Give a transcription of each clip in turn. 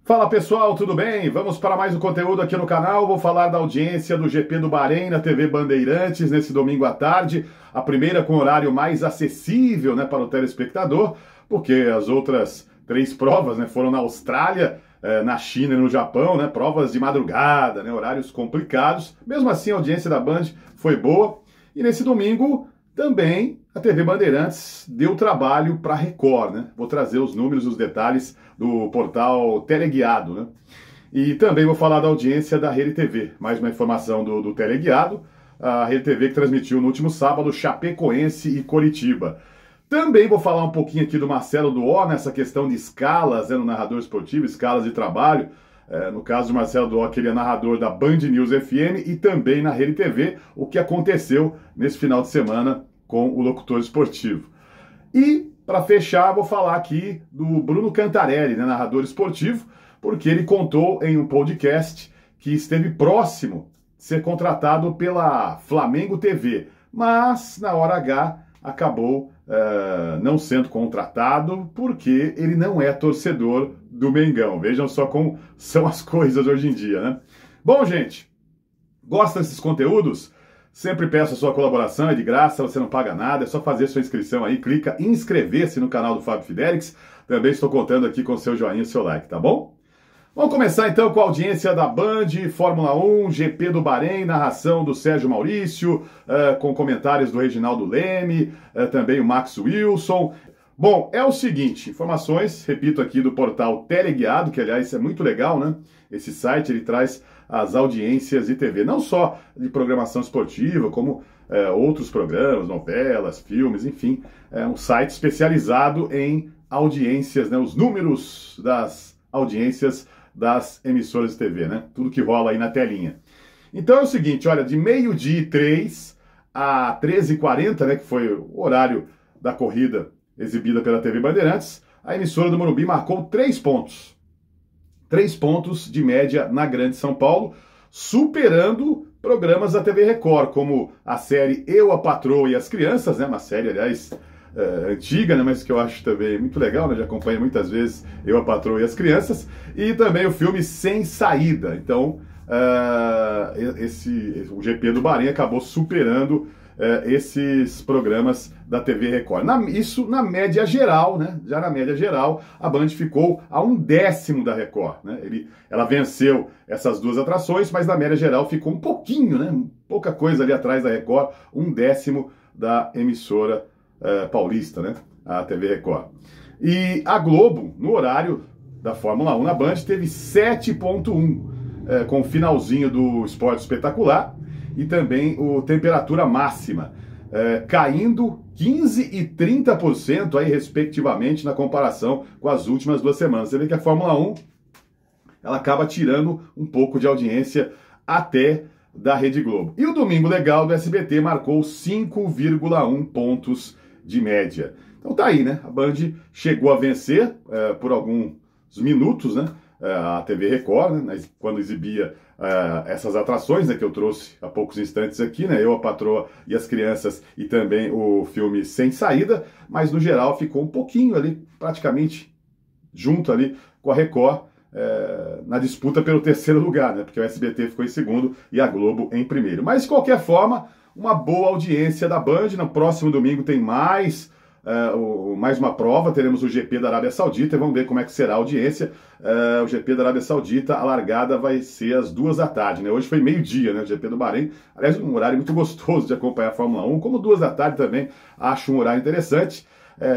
Fala pessoal, tudo bem? Vamos para mais um conteúdo aqui no canal. Vou falar da audiência do GP do Bahrein na TV Bandeirantes nesse domingo à tarde. A primeira com horário mais acessível, para o telespectador, porque as outras três provas foram na Austrália, na China e no Japão, provas de madrugada, horários complicados. Mesmo assim, a audiência da Band foi boa. E nesse domingo também a TV Bandeirantes deu trabalho para a Record, Vou trazer os números, os detalhes do portal Teleguiado, E também vou falar da audiência da Rede TV. Mais uma informação do Teleguiado, a Rede TV que transmitiu no último sábado Chapecoense e Coritiba. Também vou falar um pouquinho aqui do Marcelo Duó, nessa questão de escalas, no narrador esportivo, escalas de trabalho. No caso do Marcelo Duó, que ele é narrador da Band News FM e também na Rede TV, o que aconteceu nesse final de semana com o locutor esportivo. E, para fechar, vou falar aqui do Bruno Cantarelli, narrador esportivo, porque ele contou em um podcast que esteve próximo de ser contratado pela Flamengo TV, mas na hora H acabou não sendo contratado porque ele não é torcedor do Mengão. Vejam só como são as coisas hoje em dia, Bom, gente, gosta desses conteúdos? Sempre peço a sua colaboração, é de graça, você não paga nada, é só fazer sua inscrição aí, clica em inscrever-se no canal do Fábio Fidelix. Também estou contando aqui com seu joinha e seu like, tá bom? Vamos começar então com a audiência da Band, Fórmula 1, GP do Bahrein, narração do Sérgio Maurício, com comentários do Reginaldo Leme, também o Max Wilson. Bom, é o seguinte, informações, repito aqui, do portal Teleguiado, que aliás é muito legal, Esse site, ele traz as audiências de TV, não só de programação esportiva, como outros programas, novelas, filmes, enfim. É um site especializado em audiências, os números das audiências das emissoras de TV, Tudo que rola aí na telinha. Então é o seguinte, olha, de 12h03 a 13h40, que foi o horário da corrida exibida pela TV Bandeirantes, a emissora do Morumbi marcou 3 pontos. 3 pontos de média na Grande São Paulo, superando programas da TV Record, como a série Eu, a Patroa e as Crianças, uma série, aliás, antiga, mas que eu acho também muito legal, já acompanho muitas vezes Eu, a Patroa e as Crianças, e também o filme Sem Saída. Então, o GP do Bahrein acabou superando esses programas da TV Record. Isso na média geral, Já na média geral, a Band ficou a 1/10 da Record, Ela venceu essas duas atrações, mas na média geral ficou um pouquinho, Pouca coisa ali atrás da Record, 1/10 da emissora paulista, A TV Record. E a Globo, no horário da Fórmula 1 na Band, teve 7.1, com o finalzinho do Esporte Espetacular, e também o temperatura máxima, caindo 15% e 30% aí, respectivamente, na comparação com as últimas 2 semanas. Você vê que a Fórmula 1 ela acaba tirando um pouco de audiência até da Rede Globo. E o Domingo Legal do SBT marcou 5,1 pontos de média. Então tá aí, A Band chegou a vencer por alguns minutos, a TV Record, quando exibia essas atrações, que eu trouxe há poucos instantes aqui, Eu, a Patroa e as Crianças, e também o filme Sem Saída, mas no geral ficou um pouquinho ali, praticamente junto ali com a Record, na disputa pelo terceiro lugar, porque o SBT ficou em segundo e a Globo em primeiro. Mas de qualquer forma, uma boa audiência da Band. No próximo domingo tem mais uma prova, teremos o GP da Arábia Saudita e vamos ver como é que será a audiência. O GP da Arábia Saudita, a largada vai ser às 2 da tarde, Hoje foi meio-dia, o GP do Bahrein. Aliás, um horário muito gostoso de acompanhar a Fórmula 1, como 2 da tarde também, acho um horário interessante.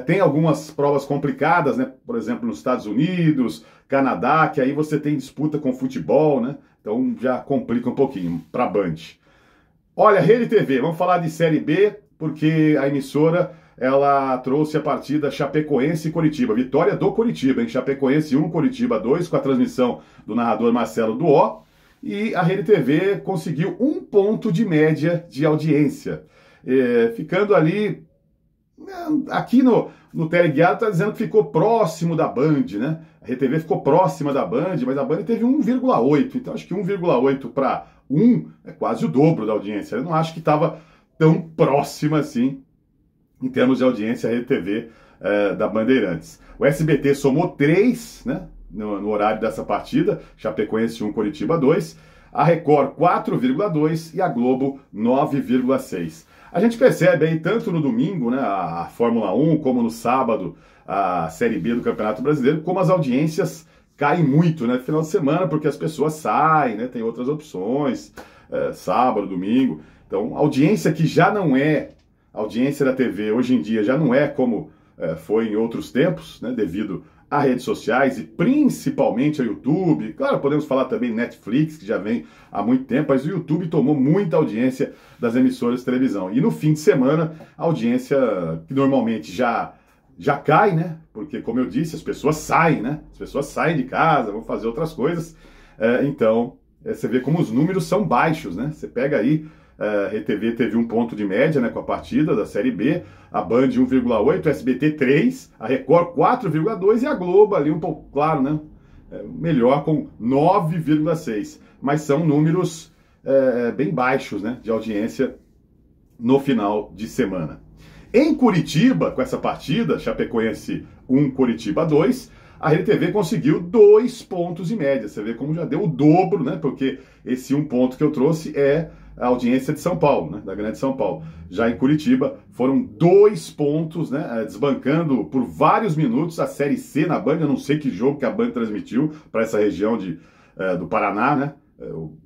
Tem algumas provas complicadas, por exemplo, nos Estados Unidos, Canadá, que aí você tem disputa com futebol, Então já complica um pouquinho para a Band. Olha, Rede TV, vamos falar de Série B, porque a emissora ela trouxe a partida Chapecoense e Coritiba. Vitória do Coritiba, Chapecoense 1, Coritiba 2, com a transmissão do narrador Marcelo Duó. E a Rede TV conseguiu 1 ponto de média de audiência. Ficando ali, aqui no Teleguiado está dizendo que ficou próximo da Band, A Rede TV ficou próxima da Band, mas a Band teve 1,8. Então acho que 1,8 para 1 é quase o dobro da audiência. Eu não acho que estava tão próxima assim, em termos de audiência, a Rede TV da Bandeirantes. O SBT somou 3, no horário dessa partida, Chapecoense 1, Coritiba 2, a Record 4,2 e a Globo 9,6. A gente percebe aí, tanto no domingo, né, a Fórmula 1, como no sábado, a Série B do Campeonato Brasileiro, como as audiências caem muito, né, no final de semana, porque as pessoas saem, né, tem outras opções, sábado, domingo. Então, audiência que já não é, audiência da TV hoje em dia já não é como foi em outros tempos, né, devido a redes sociais e principalmente a YouTube. Claro, podemos falar também Netflix, que já vem há muito tempo, mas o YouTube tomou muita audiência das emissoras de televisão. E no fim de semana, a audiência que normalmente já cai, né? Porque, como eu disse, as pessoas saem, né? As pessoas saem de casa, vão fazer outras coisas. Então, você vê como os números são baixos, né? Você pega aí, a RTV teve 1 ponto de média, né, com a partida da Série B, a Band 1,8, o SBT 3, a Record 4,2 e a Globo ali um pouco, claro, né, melhor com 9,6. Mas são números bem baixos, né, de audiência no final de semana. Em Curitiba, com essa partida, Chapecoense 1, Coritiba 2, a RTV conseguiu 2 pontos de média. Você vê como já deu o dobro, né? Porque esse 1 ponto que eu trouxe é a audiência de São Paulo, né? Da Grande São Paulo. Já em Curitiba, foram 2 pontos, né? Desbancando por vários minutos a Série C na Band. Eu não sei que jogo que a Band transmitiu para essa região do Paraná, né? O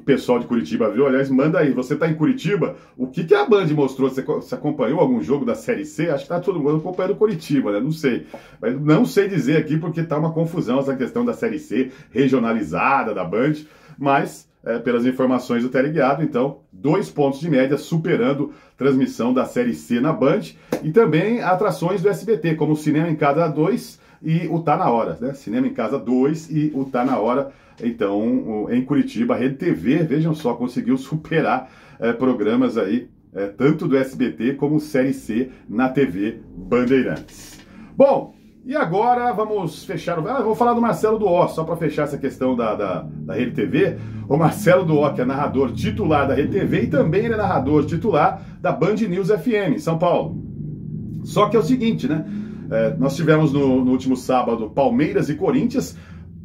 pessoal de Curitiba viu, aliás, manda aí, você tá em Curitiba, o que a Band mostrou? Você acompanhou algum jogo da Série C? Acho que tá todo mundo acompanhando Curitiba, né? Não sei. Mas não sei dizer aqui porque tá uma confusão essa questão da Série C regionalizada da Band, mas pelas informações do Teleguiado, então, 2 pontos de média superando transmissão da Série C na Band e também atrações do SBT, como o Cinema em Casa 2 e o Tá Na Hora, né? Cinema em Casa 2 e o Tá Na Hora. Então, em Curitiba, a Rede TV, vejam só, conseguiu superar programas aí, tanto do SBT como Série C na TV Bandeirantes. Bom, e agora vamos fechar, vou falar do Marcelo Duó, só para fechar essa questão da Rede TV. O Marcelo Duó, que é narrador titular da Rede TV e também ele é narrador titular da Band News FM, em São Paulo. Só que é o seguinte, né? Nós tivemos no último sábado Palmeiras e Corinthians.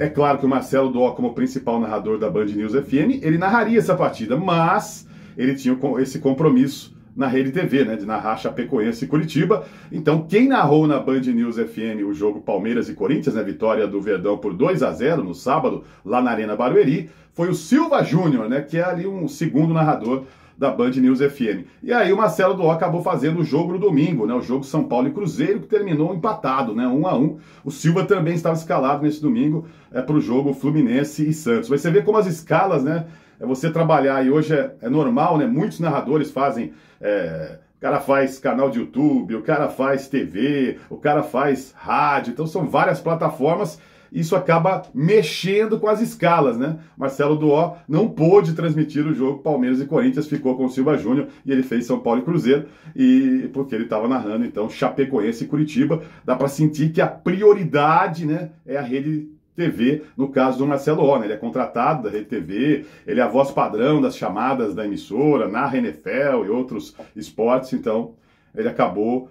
É claro que o Marcelo Duó, como principal narrador da Band News FM, ele narraria essa partida, mas ele tinha esse compromisso na Rede TV, né, de narrar Chapecoense e Curitiba. Então, quem narrou na Band News FM o jogo Palmeiras e Corinthians, né, vitória do Verdão por 2-0 no sábado, lá na Arena Barueri, foi o Silva Júnior, né, que é ali um segundo narrador da Band News FM. E aí o Marcelo Duó acabou fazendo o jogo no domingo, né? O jogo São Paulo e Cruzeiro, que terminou empatado, né? 1-1. O Silva também estava escalado nesse domingo para o jogo Fluminense e Santos. Mas você vê como as escalas, né? Você trabalhar, e hoje é normal, né? Muitos narradores fazem... O cara faz canal de YouTube, o cara faz TV, o cara faz rádio. Então são várias plataformas. Isso acaba mexendo com as escalas, né? Marcelo Duó não pôde transmitir o jogo Palmeiras e Corinthians, ficou com o Silva Júnior e ele fez São Paulo e Cruzeiro, e porque ele estava narrando, então, Chapecoense e Curitiba. Dá para sentir que a prioridade, né, é a Rede TV, no caso do Marcelo Duó, né? Ele é contratado da Rede TV, ele é a voz padrão das chamadas da emissora, narra NFL e outros esportes, então ele acabou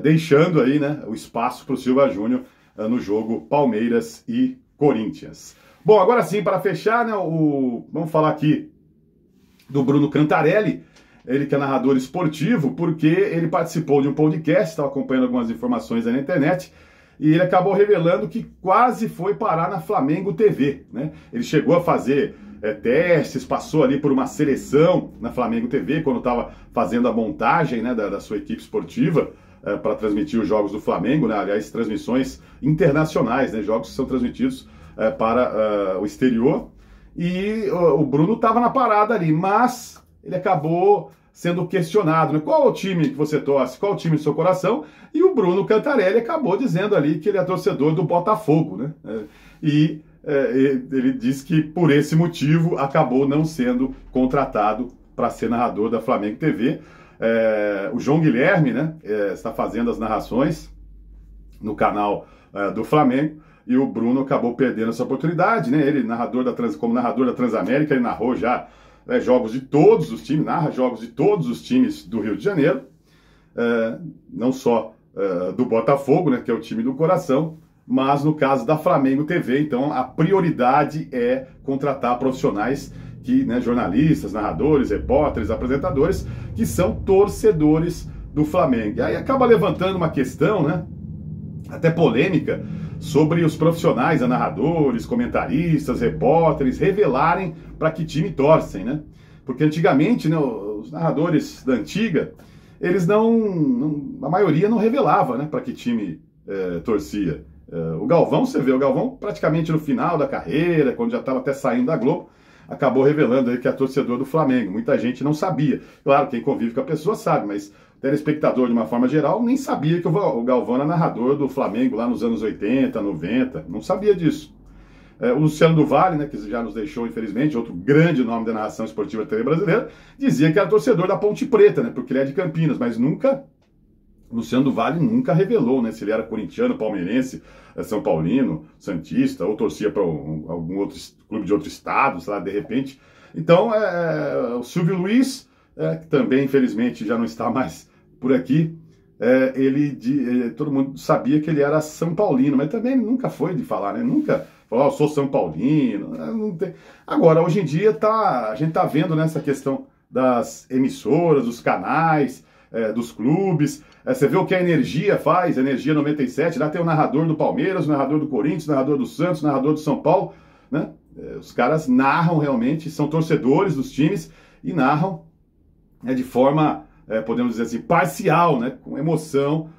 deixando aí, né, o espaço para o Silva Júnior no jogo Palmeiras e Corinthians. Bom, agora sim, para fechar, né, vamos falar aqui do Bruno Cantarelli, ele que é narrador esportivo, porque ele participou de um podcast, estava acompanhando algumas informações aí na internet, e ele acabou revelando que quase foi parar na Flamengo TV, né? Ele chegou a fazer testes, passou ali por uma seleção na Flamengo TV, quando estava fazendo a montagem, né, da sua equipe esportiva, para transmitir os jogos do Flamengo, né? Aliás, transmissões internacionais, né? Jogos que são transmitidos para o exterior. E o Bruno estava na parada ali, mas ele acabou sendo questionado, né? Qual o time que você torce? Qual o time do seu coração? E o Bruno Cantarelli acabou dizendo ali que ele é torcedor do Botafogo, né? Ele disse que por esse motivo acabou não sendo contratado para ser narrador da Flamengo TV. O João Guilherme, né, está fazendo as narrações no canal do Flamengo, e o Bruno acabou perdendo essa oportunidade, né? Ele, como narrador da Transamérica, ele narrou já jogos de todos os times, narra jogos de todos os times do Rio de Janeiro, não só do Botafogo, né, que é o time do coração, mas no caso da Flamengo TV, então a prioridade é contratar profissionais que, né, jornalistas, narradores, repórteres, apresentadores, que são torcedores do Flamengo. E aí acaba levantando uma questão, né, até polêmica, sobre os profissionais, narradores, comentaristas, repórteres, revelarem para que time torcem, né? Porque antigamente, né, os narradores da antiga, eles a maioria não revelava, né, para que time torcia. O Galvão, você vê, o Galvão praticamente no final da carreira, quando já estava até saindo da Globo, acabou revelando aí que é torcedor do Flamengo. Muita gente não sabia. Claro, quem convive com a pessoa sabe, mas o telespectador, de uma forma geral, nem sabia que o Galvão era narrador do Flamengo lá nos anos 80, 90. Não sabia disso. O Luciano do Vale, né, que já nos deixou, infelizmente, outro grande nome da narração esportiva da TV brasileira, dizia que era torcedor da Ponte Preta, né, porque ele é de Campinas, mas nunca... Luciano do Vale nunca revelou, né, se ele era corintiano, palmeirense, São Paulino, santista, ou torcia para algum outro clube de outro estado, sei lá, de repente. Então, o Silvio Luiz, que também, infelizmente, já não está mais por aqui, todo mundo sabia que ele era São Paulino, mas também nunca foi de falar, né? Nunca falou, eu sou São Paulino. Não tem... Agora, hoje em dia, a gente está vendo nessa questão das emissoras, dos canais, dos clubes. Você vê o que a Energia faz, a Energia 97, lá tem o narrador do Palmeiras, o narrador do Corinthians, o narrador do Santos, o narrador do São Paulo, né? Os caras narram realmente, são torcedores dos times e narram de forma, podemos dizer assim, parcial, né? Com emoção,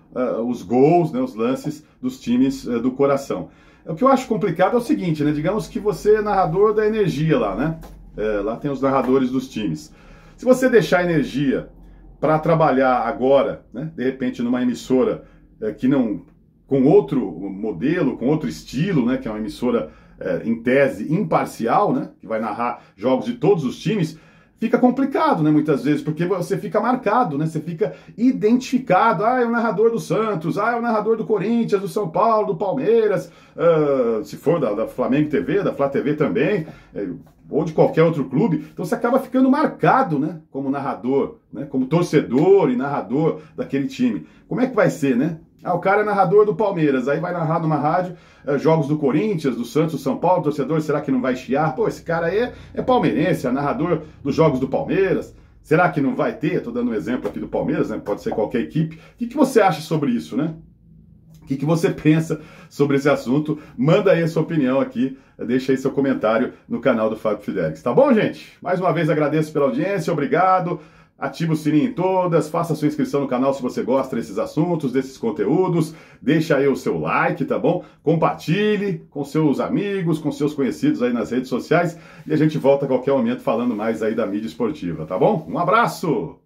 os gols, né? Os lances dos times do coração. O que eu acho complicado é o seguinte, né? Digamos que você é narrador da Energia lá, né? Lá tem os narradores dos times. Se você deixar a Energia para trabalhar agora, né, de repente numa emissora que não, com outro modelo, com outro estilo, né, que é uma emissora em tese imparcial, né, que vai narrar jogos de todos os times, fica complicado, né, muitas vezes, porque você fica marcado, né, você fica identificado, é o narrador do Santos, é o narrador do Corinthians, do São Paulo, do Palmeiras, se for da Flamengo TV, da Flá TV também, ou de qualquer outro clube, então você acaba ficando marcado, né, como narrador, né, como torcedor e narrador daquele time. Como é que vai ser, né? O cara é narrador do Palmeiras, aí vai narrar numa rádio jogos do Corinthians, do Santos, do São Paulo, torcedor, será que não vai chiar? Pô, esse cara aí é palmeirense, é narrador dos jogos do Palmeiras, será que não vai ter? Estou dando um exemplo aqui do Palmeiras, né, pode ser qualquer equipe. O que você acha sobre isso, né? O que você pensa sobre esse assunto? Manda aí a sua opinião aqui, deixa aí seu comentário no canal do Fábio Fidelix. Tá bom, gente? Mais uma vez agradeço pela audiência, obrigado. Ativa o sininho em todas, faça a sua inscrição no canal se você gosta desses assuntos, desses conteúdos. Deixa aí o seu like, tá bom? Compartilhe com seus amigos, com seus conhecidos aí nas redes sociais. E a gente volta a qualquer momento falando mais aí da mídia esportiva, tá bom? Um abraço!